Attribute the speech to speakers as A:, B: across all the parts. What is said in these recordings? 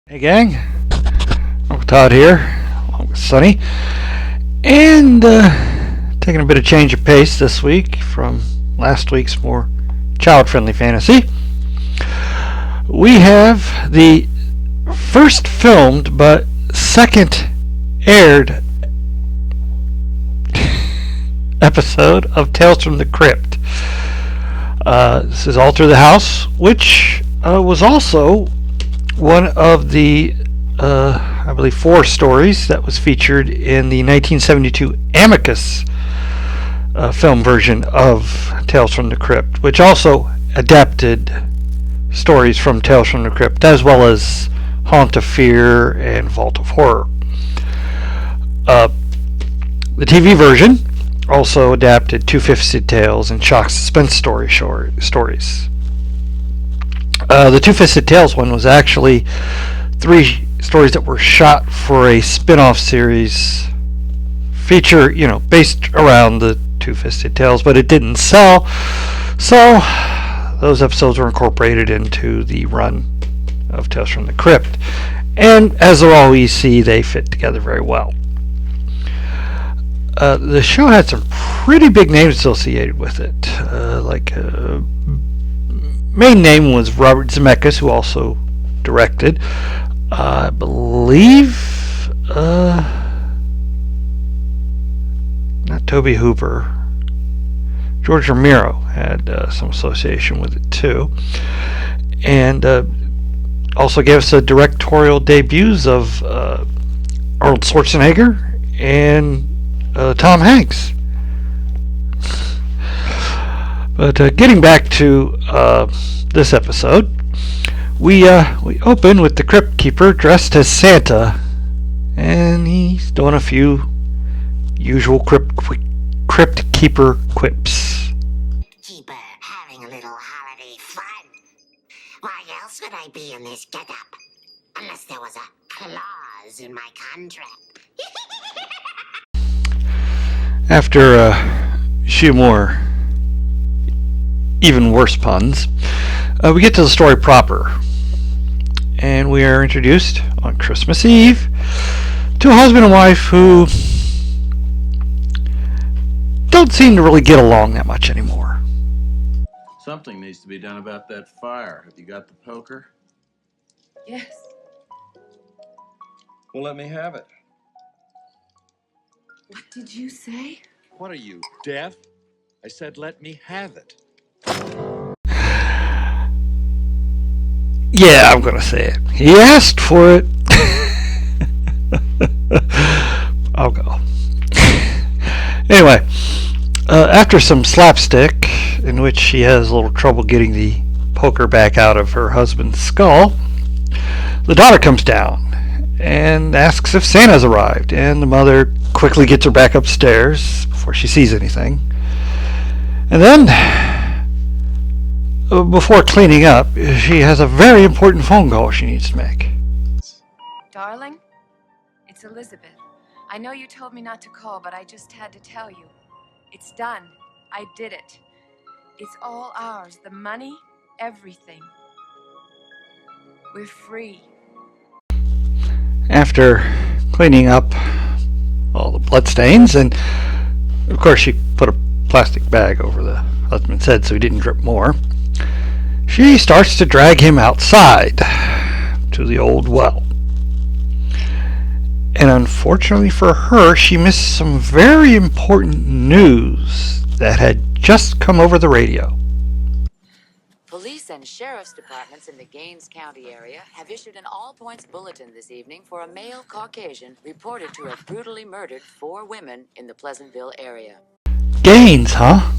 A: Hey gang, Uncle Todd here, along with Sonny, and taking a bit of change of pace this week from last week's more child-friendly fantasy. We have the first filmed but second aired episode of Tales from the Crypt. This is All Through the House, which was also one of the, I believe, 4 stories that was featured in the 1972 Amicus film version of Tales from the Crypt, which also adapted stories from Tales from the Crypt, as well as Haunt of Fear and Vault of Horror. The TV version also adapted Two-Fisted Tales and Shock Suspense stories. The Two-Fisted Tales one was actually 3 stories that were shot for a spin-off series feature, based around the Two-Fisted Tales, but it didn't sell, so those episodes were incorporated into the run of Tales from the Crypt, and as they're all EC, they fit together very well. The show had some pretty big names associated with it, main name was Robert Zemeckis, who also directed. I believe not Toby Hooper. George Romero had some association with it too, and also gave us the directorial debuts of Arnold Schwarzenegger and Tom Hanks. But getting back to this episode, we open with the Crypt Keeper dressed as Santa, and he's doing a few usual Crypt Keeper quips.
B: Keeper having a little holiday fun. Why else would I be in this getup? Unless there was a clause in my contract.
A: After a few more even worse puns, we get to the story proper, and we are introduced on Christmas Eve to a husband and wife who don't seem to really get along that much anymore.
C: Something needs to be done about that fire. Have you got the poker?
D: Yes.
C: Well, let me have it.
D: What did you say?
C: What are you, deaf? I said let me have it.
A: Yeah, I'm gonna say it. He asked for it. I'll go. Anyway, after some slapstick, in which she has a little trouble getting the poker back out of her husband's skull, the daughter comes down and asks if Santa's arrived, and the mother quickly gets her back upstairs before she sees anything. And then, before cleaning up, she has a very important phone call she needs to make.
D: Darling, it's Elizabeth. I know you told me not to call, but I just had to tell you. It's done. I did it. It's all ours. The money, everything. We're free.
A: After cleaning up all the bloodstains, and of course she put a plastic bag over the husband's head so he didn't drip more, she starts to drag him outside to the old well. And unfortunately for her, she missed some very important news that had just come over the radio.
E: Police and sheriff's departments in the Gaines County area have issued an all-points bulletin this evening for a male Caucasian reported to have brutally murdered 4 women in the Pleasantville area.
A: Gaines, huh?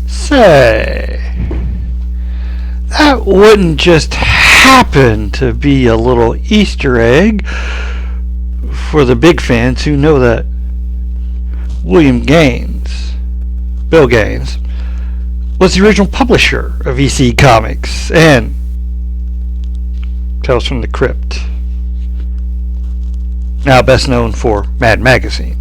A: Say, that wouldn't just happen to be a little Easter egg for the big fans who know that William Gaines, Bill Gaines, was the original publisher of EC Comics and Tales from the Crypt, now best known for Mad Magazine.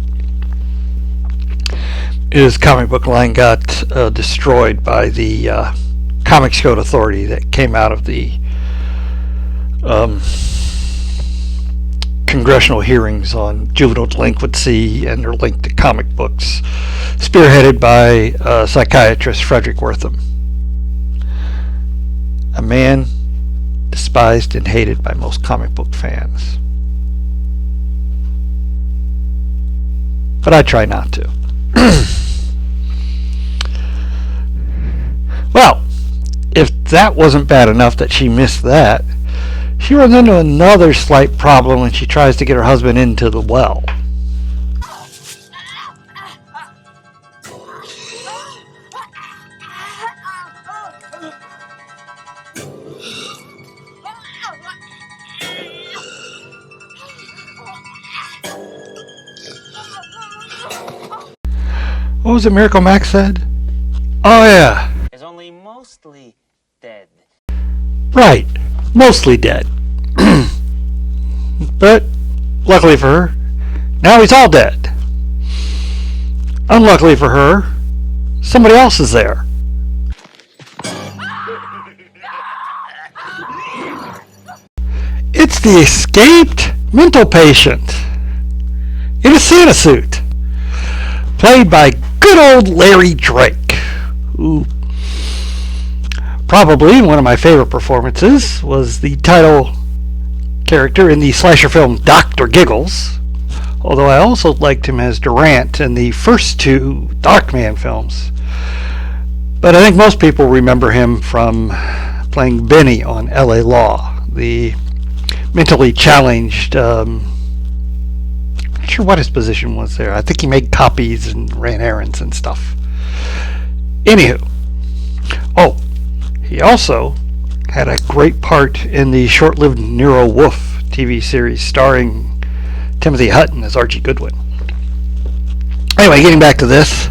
A: His comic book line got destroyed by the Comics Code Authority that came out of the congressional hearings on juvenile delinquency and their link to comic books, spearheaded by psychiatrist Frederick Wortham, a man despised and hated by most comic book fans. But I try not to. Well, if that wasn't bad enough that she missed that, she runs into another slight problem when she tries to get her husband into the well. What was it Miracle Max said? Oh yeah.
F: Is only mostly dead.
A: Right. Mostly dead. But, luckily for her, now he's all dead. Unluckily for her, somebody else is there. It's the escaped mental patient in a Santa suit, played by good old Larry Drake, who probably one of my favorite performances was the title character in the slasher film Dr. Giggles, although I also liked him as Durant in the first 2 Darkman films. But I think most people remember him from playing Benny on LA Law, the mentally challenged, I'm not sure what his position was there. I think he made copies and ran errands and stuff. Anywho, he also had a great part in the short-lived Nero Wolfe TV series starring Timothy Hutton as Archie Goodwin. Anyway, getting back to this,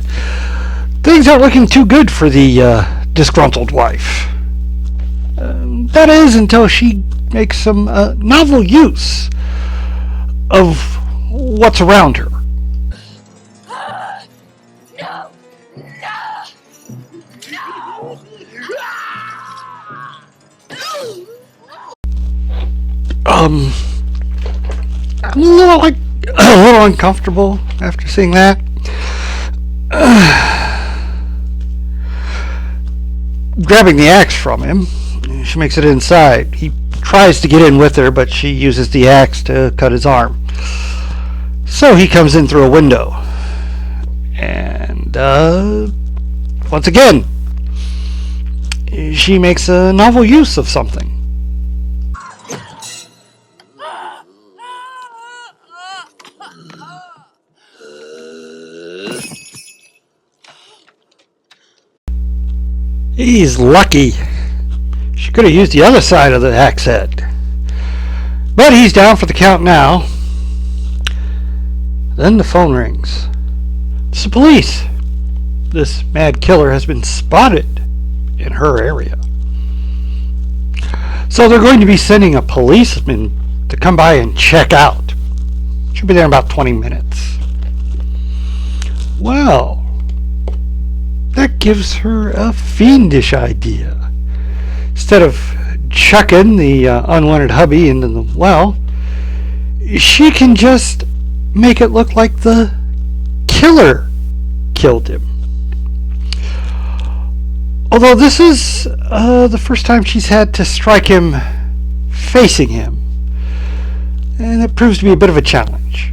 A: things aren't looking too good for the disgruntled wife. That is, until she makes some novel use of what's around her. I'm a little uncomfortable after seeing that. Grabbing the axe from him, she makes it inside. He tries to get in with her, but she uses the axe to cut his arm. So he comes in through a window. And, once again, she makes a novel use of something. He's lucky. She could have used the other side of the axe head. But he's down for the count now. Then the phone rings. It's the police. This mad killer has been spotted in her area. So they're going to be sending a policeman to come by and check out. Should be there in about 20 minutes. Well, that gives her a fiendish idea. Instead of chucking the unwanted hubby into the well, she can just make it look like the killer killed him. Although this is the first time she's had to strike him facing him, and it proves to be a bit of a challenge.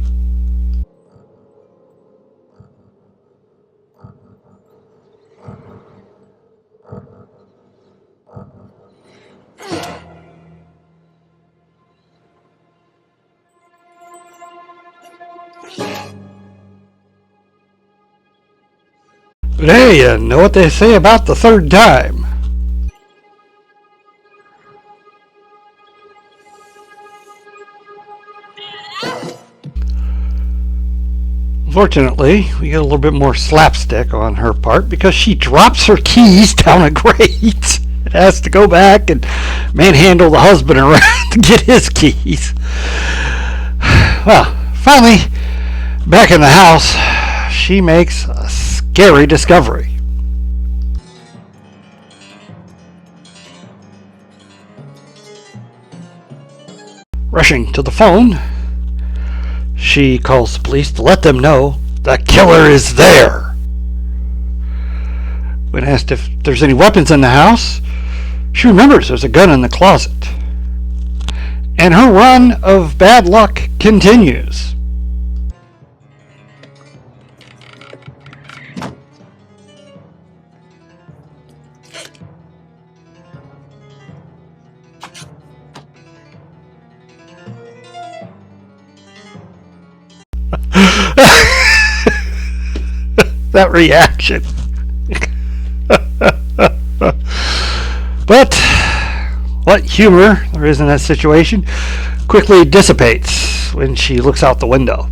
A: But hey, you know what they say about the third time. Fortunately, we get a little bit more slapstick on her part because she drops her keys down a grate and has to go back and manhandle the husband around to get his keys. Well, finally, back in the house, she makes a scary discovery. Rushing to the phone, she calls the police to let them know the killer is there. When asked if there's any weapons in the house, she remembers there's a gun in the closet. And her run of bad luck continues. That reaction. But what humor there is in that situation quickly dissipates when she looks out the window.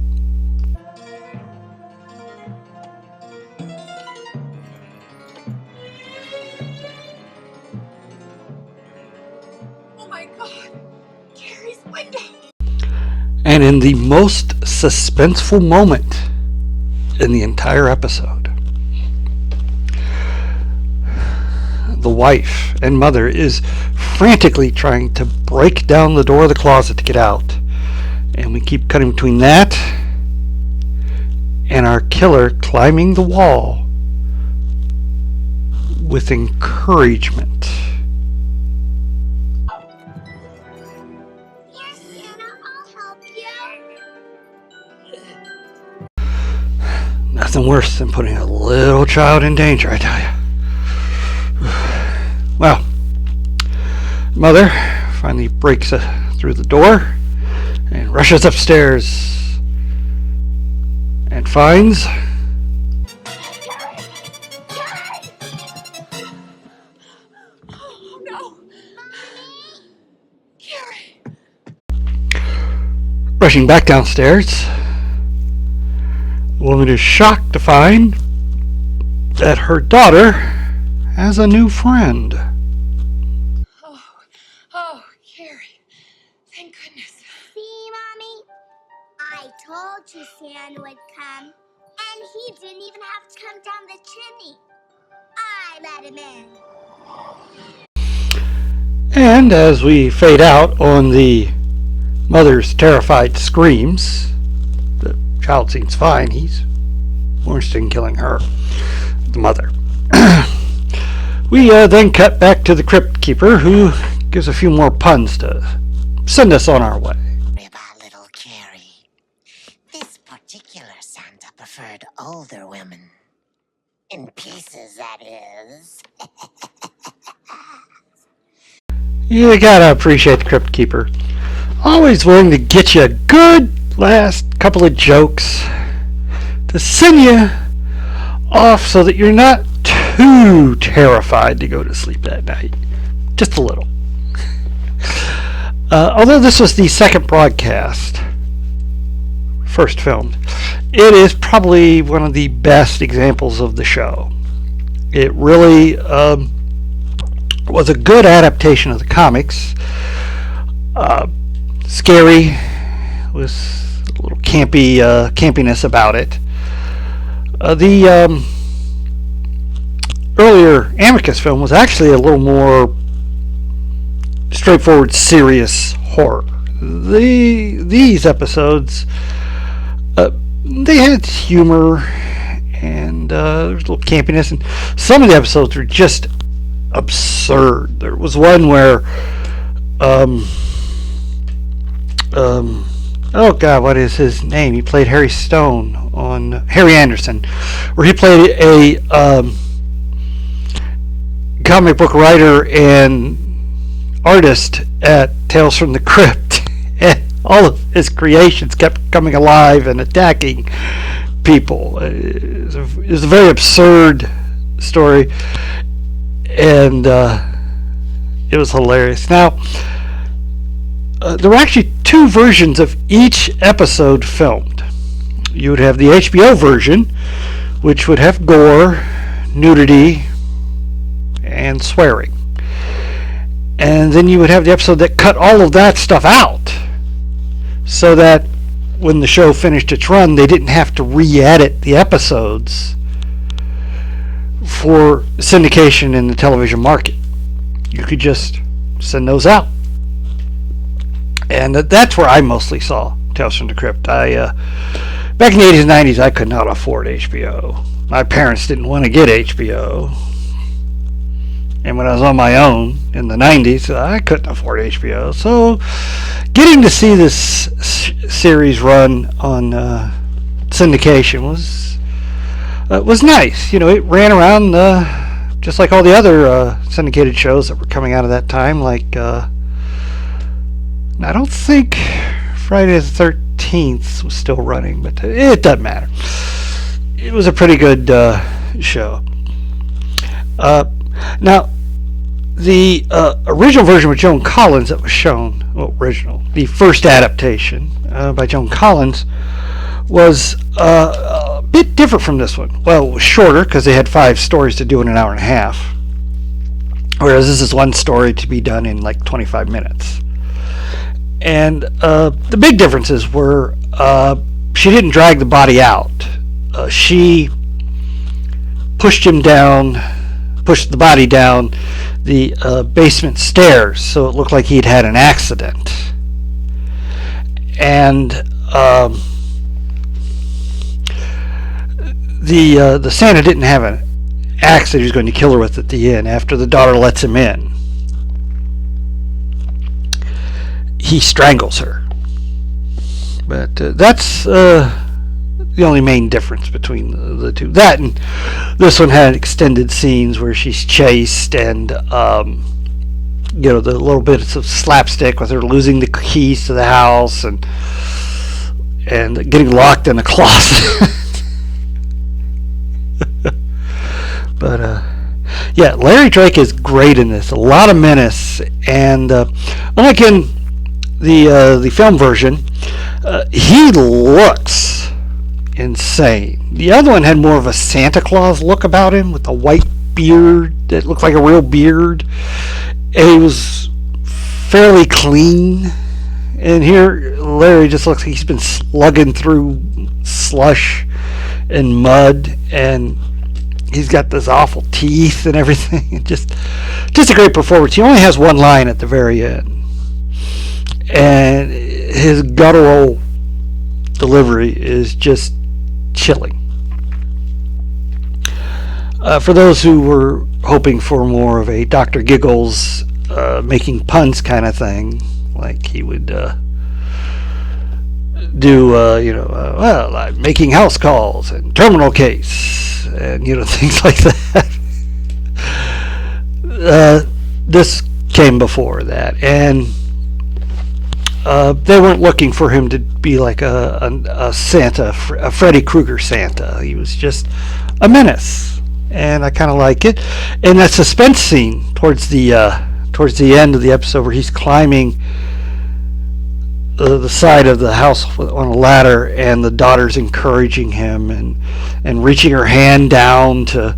D: Oh my God! Carrie's window!
A: And in the most suspenseful moment in the entire episode, the wife and mother is frantically trying to break down the door of the closet to get out. And we keep cutting between that and our killer climbing the wall with encouragement.
B: Here, Santa, I'll help you.
A: Nothing worse than putting a little child in danger, I tell you. Well, mother finally breaks through the door and rushes upstairs and finds
D: Oh no! Carrie!
A: rushing back downstairs. The woman is shocked to find that her daughter has a new friend.
D: Oh, Carrie. Thank goodness.
B: See, Mommy? I told you Santa would come. And he didn't even have to come down the chimney. I let him in.
A: And as we fade out on the mother's terrified screams, the child seems fine. He's more interested in killing her, the mother. We then cut back to the crypt keeper, who gives a few more puns to send us on our way.
B: About little Carrie. This particular Santa preferred older women. In pieces, that is.
A: You gotta appreciate the crypt keeper. Always willing to get you a good last couple of jokes to send you off so that you're not too terrified to go to sleep that night. Just a little. Although this was the second broadcast, first filmed, it is probably one of the best examples of the show. It really was a good adaptation of the comics. Scary, with a little campiness about it. The earlier Amicus film was actually a little more straightforward, serious horror. These episodes, they had humor and there was a little campiness, and some of the episodes were just absurd. There was one where oh god, what is his name? He played Harry Stone on Harry Anderson, where he played a comic book writer and artist at Tales from the Crypt, and all of his creations kept coming alive and attacking people. It was a very absurd story, and it was hilarious. Now, there were actually two versions of each episode filmed. You would have the HBO version, which would have gore, nudity, and swearing. And then you would have the episode that cut all of that stuff out, so that when the show finished its run, they didn't have to re-edit the episodes for syndication in the television market. You could just send those out. And that's where I mostly saw Tales from the Crypt. Back in the 80s and 90s, I could not afford HBO. My parents didn't want to get HBO. And when I was on my own in the 90s, I couldn't afford HBO. So getting to see this series run on syndication was nice. You know, it ran around just like all the other syndicated shows that were coming out of that time. Like, I don't think Friday the 13th was still running, but it doesn't matter. It was a pretty good show. Now, the original version with Joan Collins that was shown, the first adaptation by Joan Collins, was a bit different from this one. Well, it was shorter because they had 5 stories to do in an hour and a half, whereas this is one story to be done in like 25 minutes. And the big differences were she didn't drag the body out. She pushed the body down the basement stairs, so it looked like he'd had an accident. And the Santa didn't have an axe that he was going to kill her with at the end. After the daughter lets him in, he strangles her. But that's the only main difference between the two. That and this one had extended scenes where she's chased, and the little bits of slapstick with her losing the keys to the house and getting locked in a closet. But yeah, Larry Drake is great in this. A lot of menace, and unlike in the film version, he looks insane. The other one had more of a Santa Claus look about him, with a white beard that looked like a real beard, and he was fairly clean. And here Larry just looks like he's been slugging through slush and mud, and he's got those awful teeth and everything. just a great performance. He only has one line at the very end, and his guttural delivery is just chilling. For those who were hoping for more of a Dr. Giggles making puns kind of thing, like he would do, like making house calls and terminal case and things like that. This came before that, and they weren't looking for him to be like a Santa, a Freddy Krueger Santa. He was just a menace, and I kind of like it. And that suspense scene towards the end of the episode, where he's climbing the side of the house on a ladder, and the daughter's encouraging him and reaching her hand down to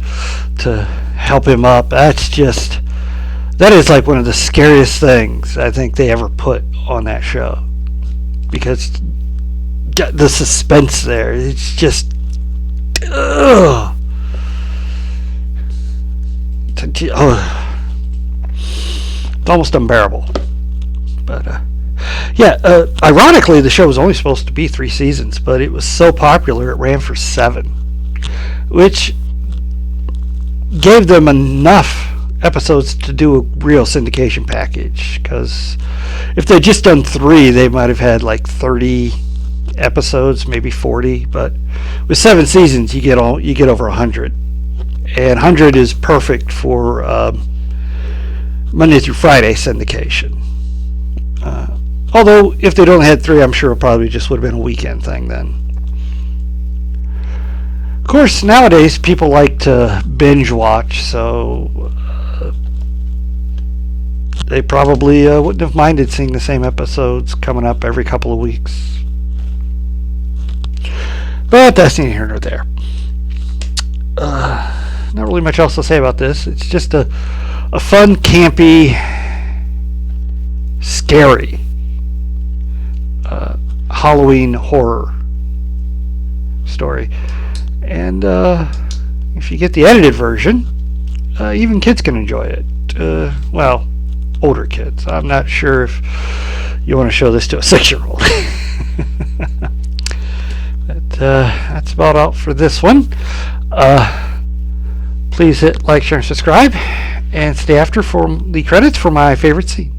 A: help him up. That is like one of the scariest things I think they ever put on that show, because the suspense there, it's just it's almost unbearable. But ironically, the show was only supposed to be 3 seasons, but it was so popular it ran for 7, which gave them enough episodes to do a real syndication package. Because if they'd just done 3, they might have had like 30 episodes, maybe 40. But with 7 seasons, you get over 100, and 100 is perfect for Monday through Friday syndication. Although if they'd only had 3, I'm sure it probably just would have been a weekend thing then. course, nowadays people like to binge watch, so they probably wouldn't have minded seeing the same episodes coming up every couple of weeks. But that's neither here nor there. Not really much else to say about this. It's just a fun, campy, scary Halloween horror story. And if you get the edited version, even kids can enjoy it. Well, older kids. I'm not sure if you want to show this to a 6-year-old. But that's about all for this one. Please hit like, share, and subscribe, and stay after for the credits for my favorite scene.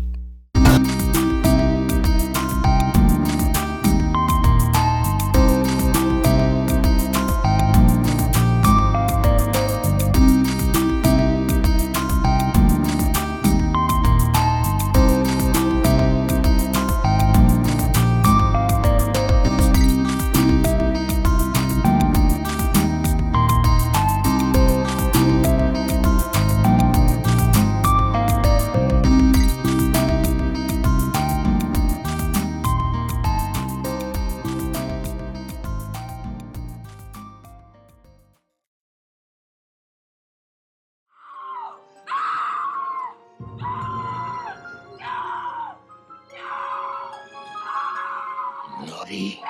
C: Naughty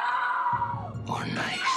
C: or nice?